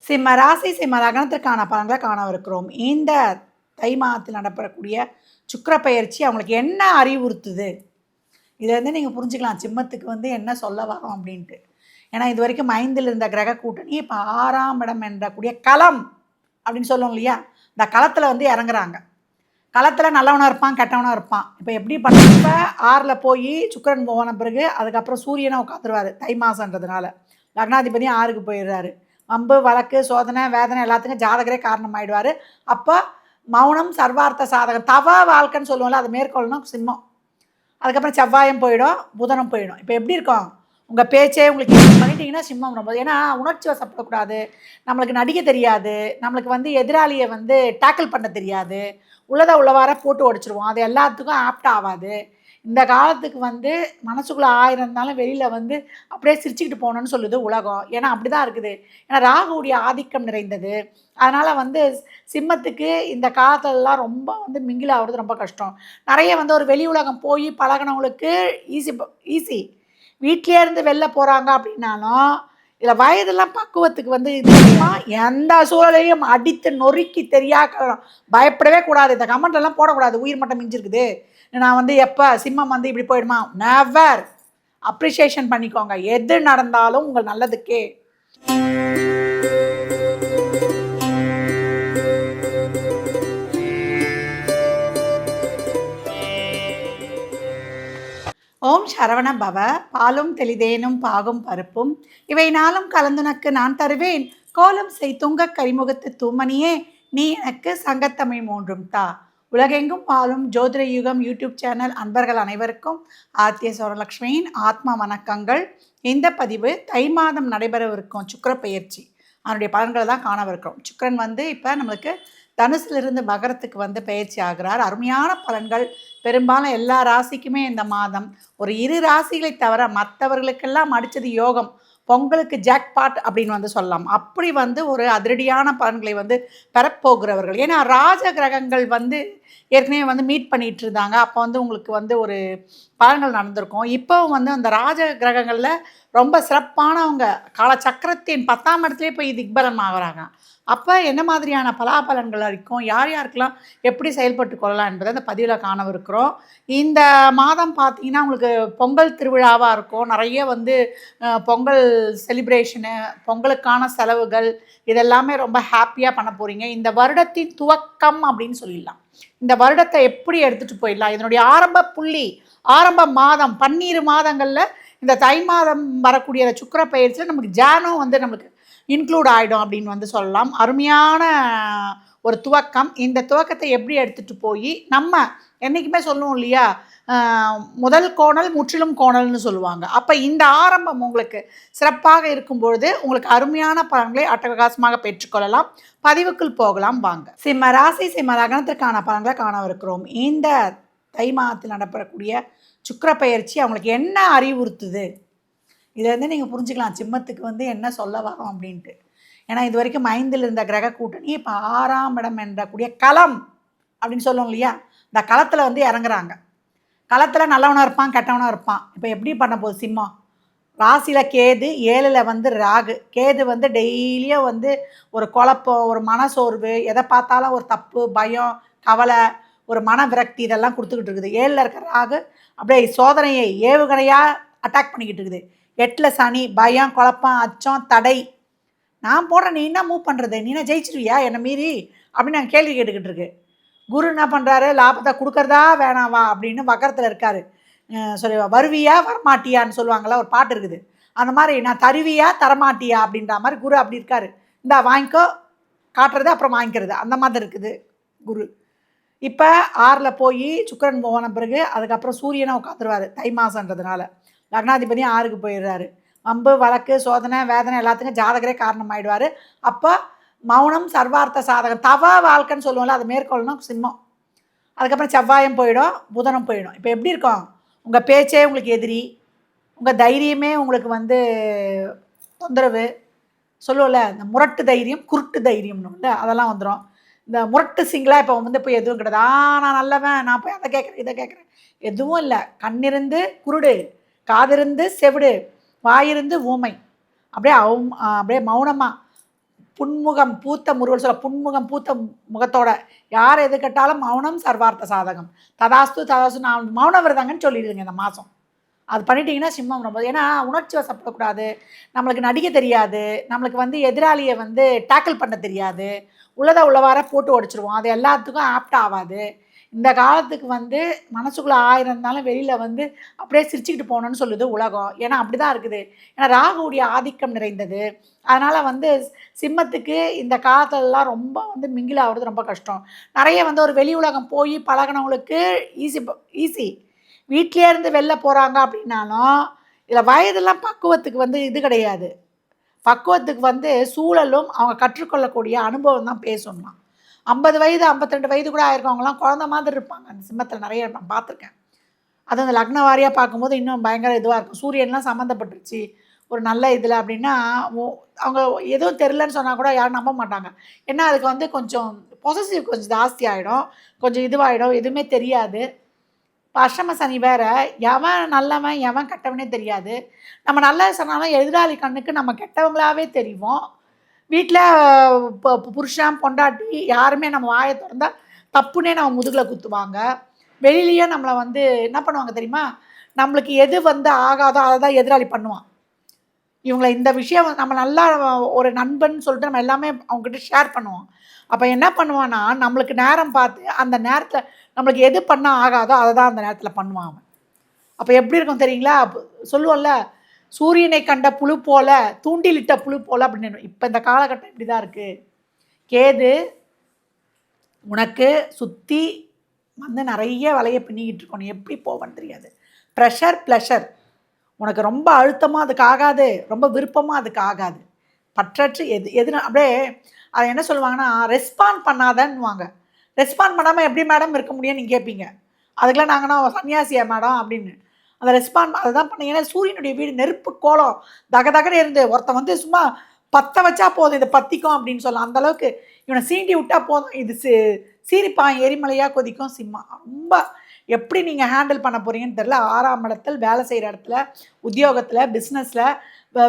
சிம்ம ராசி சிம்ம லக்னத்திற்கான பலன்களை காணவிருக்கிறோம். இந்த தை மாதத்தில் நடைபெறக்கூடிய சுக்கிர பெயர்ச்சி அவங்களுக்கு என்ன அறிவுறுத்துது? இதிலேருந்து நீங்கள் புரிஞ்சுக்கலாம் சிம்மத்துக்கு என்ன சொல்ல வரோம் அப்படின்ட்டு. ஏன்னா இது வரைக்கும் 5ல் இருந்த கிரக கூட்டணி இப்போ 6ஆம் இடம் என்றக்கூடிய களம் அப்படின்னு சொல்லுவோம் இல்லையா? இந்த களத்தில் இறங்குறாங்க. களத்தில் நல்லவனாக இருப்பான், கெட்டவனாக இருப்பான். இப்போ எப்படி பண்ணுறப்ப 6ல் போய் சுக்கிரன் போன பிறகு அதுக்கப்புறம் சூரியனை உட்காந்துருவார் தை மாதன்றதுனால. லக்னாதிபதியும் 6க்கு போயிடுறாரு. வம்பு வழக்கு சோதனை வேதனை எல்லாத்துக்கும் ஜாதகரே காரணமாயிடுவார். அப்போ மௌனம் சர்வார்த்த சாதகம் தவ வாழ்க்கைன்னு சொல்லுவோம்ல, அது மேற்கொள்ளணும் சிம்மம். அதுக்கப்புறம் செவ்வாயும் போயிடும், புதனும் போயிடும். இப்போ எப்படி இருக்கும் உங்கள் பேச்சே உங்களுக்கு பண்ணிட்டீங்கன்னா சிம்மம் ரொம்ப. ஏன்னா உணர்ச்சி வசப்படக்கூடாது, நம்மளுக்கு நடிக்க தெரியாது, நம்மளுக்கு எதிராளியை டேக்கிள் பண்ண தெரியாது, உள்ளதை உள்ளவார போட்டு உடச்சிருவோம். அது எல்லாத்துக்கும் ஆப்ட் ஆகாது. இந்த காலத்துக்கு மனசுக்குள்ளே 1000 இருந்தாலும் வெளியில் அப்படியே சிரிச்சுக்கிட்டு போகணுன்னு சொல்லுது உலகம். ஏன்னா அப்படி தான் இருக்குது. ஏன்னா ராகுவுடைய ஆதிக்கம் நிறைந்தது. அதனால் சிம்மத்துக்கு இந்த காலத்துலலாம் ரொம்ப மிங்கில் ஆகிறது ரொம்ப கஷ்டம். நிறைய ஒரு வெளி உலகம் போய் பழகினவங்களுக்கு ஈஸி. வீட்டிலே இருந்து வெளில போகிறாங்க அப்படின்னாலும் இதில் வயதெல்லாம் பக்குவத்துக்கு எந்த சூழலையும் அடித்து நொறுக்கி தெரியாக்கணும். பயப்படவே கூடாது. இந்த கமெண்ட்லாம் போடக்கூடாது. உயிர் மட்டம் மிஞ்சிருக்குது, நான் எப்போ சிம்மம் இப்படி போயிடுமா? நெவர். அப்ரிஷியேஷன் பண்ணிக்கோங்க. எது நடந்தாலும் உங்கள் நல்லதுக்கே. ஓம் சரவண பவ. பாலும் தெளிதேனும் பாகும் பருப்பும் இவை நாளும் கலந்துனக்கு நான் தருவேன். கோலம் செய் துங்க கரிமுகத்து தூமணியே நீ எனக்கு சங்கத்தமிழ் 3 தா. உலகெங்கும் வாழும் ஜோதிட யுகம் யூடியூப் சேனல் அன்பர்கள் அனைவருக்கும் ஆர்த்திய சௌரலக்ஷ்மியின் ஆத்மா வணக்கங்கள். இந்த பதிவு தை மாதம் நடைபெறவிருக்கும் சுக்கிர பெயர்ச்சி அதனுடைய பலன்களை தான் காணவிருக்கிறோம். சுக்கிரன் இப்போ நம்மளுக்கு தனுசிலிருந்து மகரத்துக்கு பெயர்ச்சி ஆகிறார். அருமையான பலன்கள். பெரும்பாலும் எல்லா ராசிக்குமே இந்த மாதம் ஒரு 2 ராசிகளை தவிர மற்றவர்களுக்கெல்லாம் அடித்தது யோகம். பொங்கலுக்கு ஜாக்பாட் அப்படின்னு சொல்லலாம். அப்படி ஒரு அதிரடியான பலன்களை பெறப்போகிறவர்கள். ஏன்னா ராஜ கிரகங்கள் ஏற்கனவே மீட் பண்ணிகிட்டு இருந்தாங்க. அப்போ உங்களுக்கு ஒரு பலன்கள் நடந்திருக்கும். இப்போ அந்த ராஜ கிரகங்களில் ரொம்ப சிறப்பானவங்க காலச்சக்கரத்தின் 10ஆம் இடத்துலேயே போய் திக்பலம் ஆகிறாங்க. அப்போ என்ன மாதிரியான பலாபலன்கள் இருக்கும், யார் யாருக்கெல்லாம் எப்படி செயல்பட்டு கொள்ளலாம் என்பதை அந்த பதிவில் காணவிருக்கிறோம். இந்த மாதம் பார்த்திங்கன்னா உங்களுக்கு பொங்கல் திருவிழாவாக இருக்கும். நிறைய பொங்கல் செலிப்ரேஷனு, பொங்கலுக்கான செலவுகள் இதெல்லாமே ரொம்ப ஹாப்பியாக பண்ண போகிறீங்க. இந்த வருடத்தின் துவக்கம் அப்படின்னு சொல்லிடலாம். இந்த வருடத்தை எப்படி எடுத்துகிட்டு போயிடலாம், இதனுடைய ஆரம்ப புள்ளி ஆரம்ப மாதம் 12 மாதங்களில் இந்த தை மாதம் வரக்கூடிய சுக்கிர பெயர்ச்சியில் நமக்கு ஜானும் நம்மளுக்கு இன்க்ளூட் ஆகிடும் அப்படின்னு சொல்லலாம். அருமையான ஒரு துவக்கம். இந்த துவக்கத்தை எப்படி எடுத்துகிட்டு போய் நம்ம என்றைக்குமே சொல்லுவோம் இல்லையா, முதல் கோணல் முற்றிலும் கோணல்னு சொல்லுவாங்க. அப்போ இந்த ஆரம்பம் உங்களுக்கு சிறப்பாக இருக்கும்பொழுது உங்களுக்கு அருமையான பலன்களை அட்டகாசமாக பெற்றுக்கொள்ளலாம். பதிவுக்குள் போகலாம் வாங்க. சிம்ம ராசி சிம்ம லக்னத்திற்கான பலன்களை காணவிருக்கிறோம். இந்த தை மாதத்தில் நடைபெறக்கூடிய சுக்கிர பெயர்ச்சி அவங்களுக்கு என்ன அறிவுறுத்துது? இதிலேருந்து நீங்கள் புரிஞ்சுக்கலாம் சிம்மத்துக்கு என்ன சொல்ல வரோம் அப்படின்ட்டு. ஏன்னா இது வரைக்கும் 5ல் இருந்த கிரக கூட்டணி இப்போ 6ஆம் இடம் என்றக்கூடிய களம் அப்படின்னு சொல்லுவோம் இல்லையா? இந்த களத்தில் இறங்குறாங்க. களத்தில் நல்லவனாக இருப்பான், கெட்டவனாக இருப்பான். இப்போ எப்படி பண்ண போகுது சிம்மம்? ராசியில் கேது, 7ல் ராகு. கேது டெய்லியும் ஒரு குழப்பம், ஒரு மனசோர்வு, எதை பார்த்தாலும் ஒரு தப்பு, பயம், கவலை, ஒரு மன விரக்தி இதெல்லாம் கொடுத்துக்கிட்டு இருக்குது. 7ல் இருக்கிற ராகு அப்படியே சோதனையை ஏவுகணையாக அட்டாக் பண்ணிக்கிட்டு இருக்குது. 8ல் சனி, பயம், குழப்பம், அச்சம், தடை. நான் போடுறேன், நீ என்ன மூவ் பண்ணுறது, நீ என்ன ஜெயிச்சிருவியா என்னை மீறி அப்படின்னு நான் கேள்வி கேட்டுக்கிட்டு இருக்கு. குரு என்ன பண்ணுறாரு, லாபத்தை கொடுக்குறதா வேணாவா அப்படின்னு வக்கரத்தில் இருக்கார். சொல்லி வருவியா வரமாட்டியான்னு சொல்லுவாங்களா, ஒரு பாட்டு இருக்குது. அந்த மாதிரி நான் தருவியா தரமாட்டியா அப்படின்ற மாதிரி குரு அப்படி இருக்கார். இந்தா வாங்கிக்கோ, காட்டுறது அப்புறம் வாங்கிக்கிறது, அந்த மாதிரி இருக்குது குரு. இப்போ 6ல் போய் சுக்கிரன் போன பிறகு அதுக்கப்புறம் சூரியனை உட்காந்துருவார் தை மாதன்றதுனால. லக்னாதிபதியும் 6க்கு போயிடுறாரு. வம்பு வழக்கு சோதனை வேதனை எல்லாத்துக்கும் ஜாதகரே காரணமாயிடுவார். அப்போ மௌனம் சர்வார்த்த சாதகம் தவ வாழ்க்கைன்னு சொல்லுவோம்ல, அது மேற்கொள்ளணும் சிம்மம். அதுக்கப்புறம் செவ்வாயும் போயிடும், புதனும் போயிடும். இப்போ எப்படி இருக்கும் உங்கள் பேச்சே உங்களுக்கு எதிரி, உங்கள் தைரியமே உங்களுக்கு தொந்தரவு. சொல்லுவோம்ல இந்த முரட்டு தைரியம் குருட்டு தைரியம்னு அதெல்லாம் வந்துடும். இந்த முரட்டு சிங்கிளாக இப்போ போய் எதுவும் கிடையாது. நான் நல்லவன், நான் போய் அதை கேட்குறேன் இதை கேட்குறேன், எதுவும் இல்லை. கண்ணிருந்து குருடு, காதிருந்து செவிடு, வாயிருந்து ஊமை. அப்படியே மௌனமாக புன்முகம் பூத்த முருகல் சொல்ல, புன்முகம் பூத்த முகத்தோட யார் எது கேட்டாலும் மௌனம் சர்வார்த்த சாதகம், ததாஸ்து ததாஸ்து, நான் மௌன விரதங்கன்னு சொல்லிடுதுங்க இந்த மாதம். அது பண்ணிட்டீங்கன்னா சிம்மம் ரொம்ப, ஏன்னா உணர்ச்சி வசப்படக்கூடாது, நம்மளுக்கு நடிக்க தெரியாது, நம்மளுக்கு வந்து எதிராளியை வந்து டேக்கிள் பண்ண தெரியாது, உள்ளதை உள்ளவார போட்டு உடைச்சிருவோம், அது எல்லாத்துக்கும் ஆப்ட் ஆகாது. இந்த காலத்துக்கு வந்து மனசுக்குள்ளே 1000 இருந்தாலும் வெளியில் வந்து அப்படியே சிரிச்சுக்கிட்டு போகணுன்னு சொல்லுது உலகம். ஏன்னா அப்படி தான் இருக்குது. ஏன்னா ராகுவுடைய ஆதிக்கம் நிறைந்தது. அதனால் வந்து சிம்மத்துக்கு இந்த காலத்துலலாம் ரொம்ப வந்து மிங்கில் ஆகிறது ரொம்ப கஷ்டம். நிறைய வந்து ஒரு வெளி உலகம் போய் பழகினவங்களுக்கு ஈஸி. வீட்டிலே இருந்து வெளில போகிறாங்க அப்படின்னாலும் இதில் வயதெல்லாம் பக்குவத்துக்கு வந்து இது கிடையாது. பக்குவத்துக்கு வந்து சூழலும் அவங்க கற்றுக்கொள்ளக்கூடிய அனுபவம் தான் பேசணும்லாம். 50 வயது 52 வயது கூட ஆயிருக்கவங்களாம் குழந்த மாதிரி இருப்பாங்க. அந்த சிம்மத்தில் நிறைய நான் பார்த்துருக்கேன். அது அந்த லக்ன வாரியாக பார்க்கும்போது இன்னும் பயங்கர இதுவாக இருக்கும். சூரியன்லாம் சம்மந்தப்பட்டுருச்சு ஒரு நல்ல இதில் அப்படின்னா, அவங்க எதுவும் தெரிலன்னு சொன்னால் கூட யாரும் நம்ப மாட்டாங்க. ஏன்னா அதுக்கு வந்து கொஞ்சம் பொசசிவ் கொஞ்சம் ஜாஸ்தி ஆகிடும், கொஞ்சம் இதுவாகிடும், எதுவுமே தெரியாது. அஷ்டம சனி வேறு, எவன் நல்லவன் எவன் கெட்டவனே தெரியாது. நம்ம நல்லது சொன்னாலும் எதிராளி கண்ணுக்கு நம்ம கெட்டவங்களாகவே தெரிவோம். வீட்டில் புருஷன் பொண்டாட்டி யாருமே நம்ம வாயை திறந்தா தப்புனே நம்ம முதுகில் குத்துவாங்க. வெளியிலேயே நம்மளை வந்து என்ன பண்ணுவாங்க தெரியுமா, நம்மளுக்கு எது வந்து ஆகாதோ அதை தான் எதிராளி பண்ணுவான். இவங்களை இந்த விஷயம் நம்ம நல்லா ஒரு நண்பன் சொல்லிட்டு நம்ம எல்லாமே அவங்ககிட்ட ஷேர் பண்ணுவோம். அப்போ என்ன பண்ணுவான்னா, நம்மளுக்கு நேரம் பார்த்து அந்த நேரத்தில் நம்மளுக்கு எது பண்ணால் ஆகாதோ அதை தான் அந்த நேரத்தில் பண்ணுவான் அவன். அப்போ எப்படி இருக்கும் தெரியுங்களா, சொல்லுவோம்ல, சூரியனை கண்ட புழு போல, தூண்டிலிட்ட புழு போல அப்படின்னு. இப்போ இந்த காலகட்டம் இப்படி தான் இருக்குது. கேது உனக்கு சுற்றி வந்து நிறைய வலையை பின்னிக்கிட்டு இருக்கணும், எப்படி போவேன்னு தெரியாது. ப்ரெஷர் ப்ளஷர் உனக்கு ரொம்ப அழுத்தமாக அதுக்கு ஆகாது, ரொம்ப விருப்பமாக அதுக்கு ஆகாது. பற்றற்று எது அப்படியே அதை என்ன சொல்லுவாங்கன்னா, ரெஸ்பாண்ட் பண்ணாதன்னுவாங்க. ரெஸ்பாண்ட் பண்ணாமல் எப்படி மேடம் இருக்க முடியும்னு நீங்கள் கேட்பீங்க. அதுக்கெலாம் நாங்கன்னா சன்னியாசியா மேடம் அப்படின்னு. அந்த ரெஸ்பாண்ட் அதை தான் பண்ணீங்க. ஏன்னா சூரியனுடைய வீடு நெருப்பு கோலம் தகதகன்னு இருந்து ஒருத்தன் வந்து சும்மா பற்ற வச்சா போதும் இது பற்றிக்கும் அப்படின்னு சொல்லலாம். அந்தளவுக்கு இவனை சீண்டி விட்டால் போதும் இது சீரிப்பான் எரிமலையாக கொதிக்கும் சிம்மம். ரொம்ப எப்படி நீங்கள் ஹேண்டில் பண்ண போகிறீங்கன்னு தெரில. 6ஆம் இடத்தில் வேலை செய்கிற இடத்துல, உத்தியோகத்தில், பிஸ்னஸில்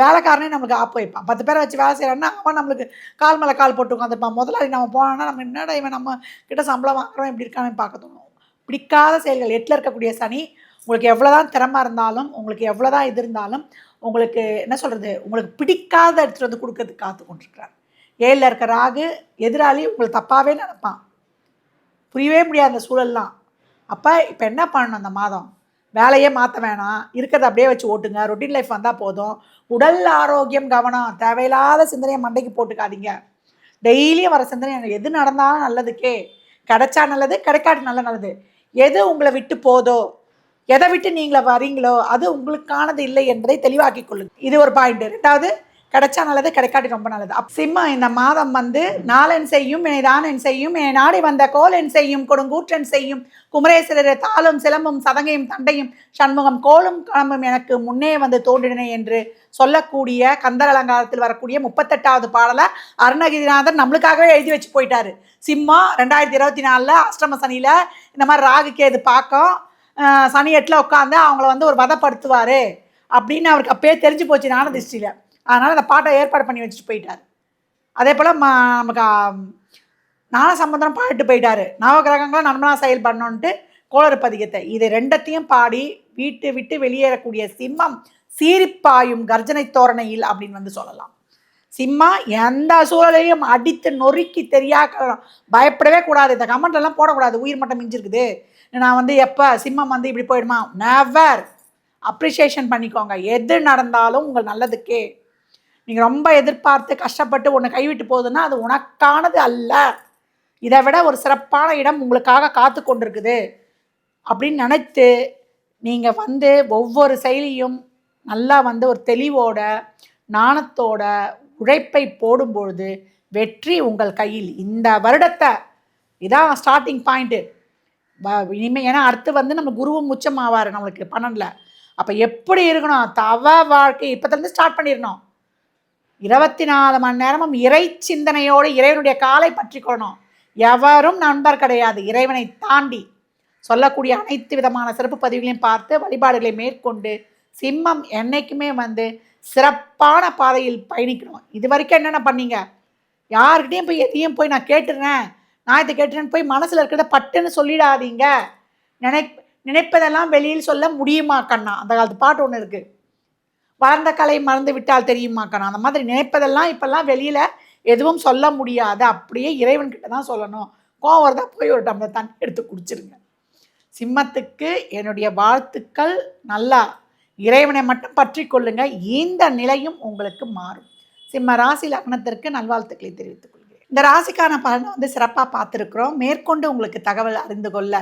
வேலைக்காரனே நம்மளுக்கு ஆப்பு வைப்பான். 10 பேரை வச்சு வேலை செய்கிறான்னா அவன் நம்மளுக்கு கால் மேலே கால் போட்டு உட்காந்துருப்பான். முதலாளி நம்ம போனோன்னா நம்ம என்னடா இவன் நம்ம கிட்ட சம்பளம் வாங்குறோம் எப்படி இருக்கான்னு பார்க்க தோணும். பிடிக்காத செயல்கள் 8ல் இருக்கக்கூடிய சனி உங்களுக்கு எவ்வளோ தான் திறமை இருந்தாலும், உங்களுக்கு எவ்வளோ தான் இது இருந்தாலும், உங்களுக்கு என்ன சொல்கிறது, உங்களுக்கு பிடிக்காத எடுத்துகிட்டு வந்து கொடுக்கறதுக்கு காத்து கொண்டிருக்கிறார். 7ல் இருக்க ராகு எதிராளி உங்களை தப்பாகவே நினைப்பான். புரியவே முடியாது அந்த சூழல்லாம். அப்போ இப்போ என்ன பண்ணணும், அந்த மாதம் வேலையே மாற்ற வேணாம், இருக்கிறத அப்படியே வச்சு ஓட்டுங்க. ரொட்டீன் லைஃப் வந்தால் போதும். உடல் ஆரோக்கியம் கவனம், தேவையில்லாத சிந்தனையை மண்டைக்கு போட்டுக்காதீங்க. டெய்லியும் வர சிந்தனை எது நடந்தாலும் நல்லதுக்கே, கிடைச்சா நல்லது, கிடைக்காட்டி நல்லது. எது உங்களை விட்டு போதோ, எதை விட்டு நீங்கள வரீங்களோ அது உங்களுக்கானது இல்லை என்பதை தெளிவாக்கி கொள்ளுங்க. இது ஒரு பாயிண்ட். 2வது, கிடைச்சா நல்லது, கிடைக்காட்டி ரொம்ப நல்லது. சிம்மம் இந்த மாதம் வந்து நாளென் செய்யும் வினைதான் என் செய்யும், என் நாடி வந்த கோல் என் செய்யும், கொடுங்கூற்றன் செய்யும், குமரேஸ்வரர் தாளும் சிலம்பும் சதங்கையும் தண்டையும் சண்முகம் கோலும் கிளம்பும் எனக்கு முன்னே வந்து தோன்றினே என்று சொல்லக்கூடிய கந்தர் அலங்காரத்தில் வரக்கூடிய 38வது பாடலை அருணகிரிநாதர் நம்மளுக்காகவே எழுதி வச்சு போயிட்டாரு. சிம்மம் 2024 அஷ்டம சனியில் இந்த மாதிரி ராகு கேது பார்க்கும், சனி 8ல் உட்காந்து அவங்கள வந்து ஒரு வதப்படுத்துவார் அப்படின்னு அவருக்கு அப்பயே தெரிஞ்சு போச்சு ஞான திருஷ்டியில். அதனால் அந்த பாட்டை ஏற்பாடு பண்ணி வச்சுட்டு போயிட்டார். அதே போல் நமக்கு ஞான சம்பந்தம் பாடிட்டு போயிட்டார். நவகிரகங்களும் நன்மனாக செயல்படணுன்ட்டு கோளறு பதிகத்தை. இது 2த்தையும் பாடி வீட்டு விட்டு வெளியேறக்கூடிய சிம்மம் சீரிப்பாயும் கர்ஜனை தோரணையில் அப்படின்னு வந்து சொல்லலாம். சிம்மா எந்த சூழலையும் அடித்து நொறுக்கி பயப்படவே கூடாது. இந்த கமெண்ட்லாம் போடக்கூடாது, உயிர் மட்டம் மிஞ்சிருக்குது, நான் வந்து எப்போ சிம்மம் வந்து இப்படி போயிடுமா. நெவர். அப்ரிஷியேஷன் பண்ணிக்கோங்க. எது நடந்தாலும் உங்கள் நல்லதுக்கே. நீங்கள் ரொம்ப எதிர்பார்த்து கஷ்டப்பட்டு ஒன்று கைவிட்டு போகுதுன்னா அது உனக்கானது அல்ல, இதை விட ஒரு சிறப்பான இடம் உங்களுக்காக காத்து கொண்டிருக்குது அப்படின்னு நினைத்து நீங்கள் வந்து ஒவ்வொரு செயலியும் நல்லா வந்து ஒரு தெளிவோட நாணத்தோட உழைப்பை போடும்பொழுது வெற்றி உங்கள் கையில். இந்த வருடத்தை இதான் ஸ்டார்டிங் பாயிண்ட்டு. இனிமேல் ஏன்னா அடுத்து வந்து நம்ம குருவும் உச்சமாவார் நம்மளுக்கு 12ல். அப்போ எப்படி இருக்கணும், தவ வாழ்க்கை இப்போத்துலேருந்து ஸ்டார்ட் பண்ணிடணும். 24 மணி நேரமும் இறை சிந்தனையோடு இறைவனுடைய காலை பற்றி கொள்ளணும். எவரும் நண்பர் கிடையாது இறைவனை தாண்டி. சொல்லக்கூடிய அனைத்து விதமான சிறப்பு பதிவுகளையும் பார்த்து வழிபாடுகளை மேற்கொண்டு சிம்மம் என்னைக்குமே வந்து சிறப்பான பாதையில் பயணிக்கணும். இது வரைக்கும் என்னென்ன பண்ணீங்க, யார்கிட்டயும் போய் எதையும் போய் நான் கேட்டுறேன், நான் இதை கேட்டுறேன்னு போய் மனசில் இருக்கிறத பட்டுன்னு சொல்லிடாதீங்க. நினை நினைப்பதெல்லாம் வெளியில் சொல்ல முடியுமா கண்ணா? அந்த காலத்து பாட்டு ஒன்று இருக்குது. வளர்ந்த கலை மறந்து விட்டால் தெரியுமா கண்ணா? அந்த மாதிரி நினைப்பதெல்லாம் இப்போல்லாம் வெளியில் எதுவும் சொல்ல முடியாது. அப்படியே இறைவன்கிட்ட தான் சொல்லணும். கோவம் வருதா போய் ஒரு டம்ளர் தண்ணி எடுத்து குடிச்சிருங்க. சிம்மத்துக்கு என்னுடைய வாழ்த்துக்கள். நல்லா இறைவனை மட்டும் பற்றி கொள்ளுங்க. இந்த நிலையும் உங்களுக்கு மாறும். சிம்ம ராசி லக்னத்திற்கு நல்வாழ்த்துக்களை தெரிவித்துக் கொள்கிறேன். இந்த ராசிக்கான பலனை வந்து சிறப்பாக பார்த்துருக்குறோம். மேற்கொண்டு உங்களுக்கு தகவல் அறிந்து கொள்ள,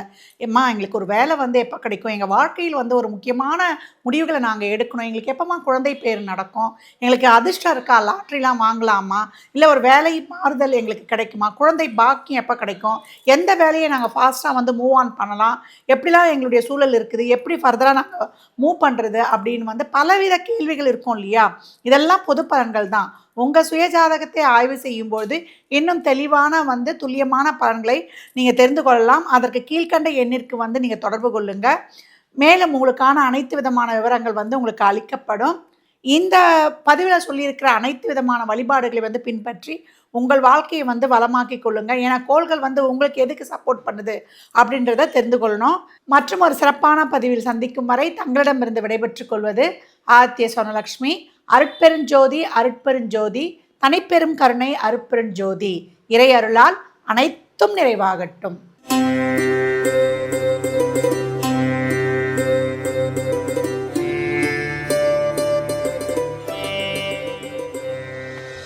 எம்மா எங்களுக்கு ஒரு வேலை வந்து எப்போ கிடைக்கும், எங்கள் வாழ்க்கையில் வந்து ஒரு முக்கியமான முடிவுகளை நாங்கள் எடுக்கணும், எங்களுக்கு எப்போம்மா குழந்தை பேர் நடக்கும், எங்களுக்கு அதிர்ஷ்டம் இருக்கா, லாட்ரிலாம் வாங்கலாமா, இல்லை ஒரு வேலை மாறுதல் எங்களுக்கு கிடைக்குமா, குழந்தை பாக்கியம் எப்போ கிடைக்கும், எந்த வேலையை நாங்கள் ஃபாஸ்ட்டாக வந்து மூவ் ஆன் பண்ணலாம், எப்படிலாம் எங்களுடைய சூழல் இருக்குது, எப்படி ஃபர்தராக நாங்கள் மூவ் பண்ணுறது அப்படின்னு வந்து பலவித கேள்விகள் இருக்கும் இல்லையா? இதெல்லாம் பொது பலன்கள் தான். உங்கள் சுயஜாதகத்தை ஆய்வு செய்யும்போது இன்னும் தெளிவான வந்து துல்லியமான பலன்களை நீங்கள் தெரிந்து கொள்ளலாம். அதற்கு கீழ்கண்ட எண்ணிற்கு வந்து நீங்கள் தொடர்பு கொள்ளுங்க. மேலும் உங்களுக்கான அனைத்து விதமான விவரங்கள் வந்து உங்களுக்கு அளிக்கப்படும். இந்த பதிவில் சொல்லியிருக்கிற அனைத்து விதமான வழிபாடுகளை வந்து பின்பற்றி உங்கள் வாழ்க்கையை வந்து வளமாக்கி கொள்ளுங்க. ஏன்னா கோள்கள் வந்து உங்களுக்கு எதுக்கு சப்போர்ட் பண்ணுது அப்படின்றத தெரிந்து கொள்ளணும். மற்றும் ஒரு சிறப்பான பதிவில் சந்திக்கும் வரை தங்களிடமிருந்து விடைபெற்றுக் கொள்வது ஆதித்ய சொர்ணலக்ஷ்மி. அருட்பெருஞ்சோதி அருட்பெருஞ்சோதி, தனிப்பெரும் கருணை அருட்பெருஞ்சோதி. இறை அருளால் அனைத்தும் நிறைவாகட்டும்.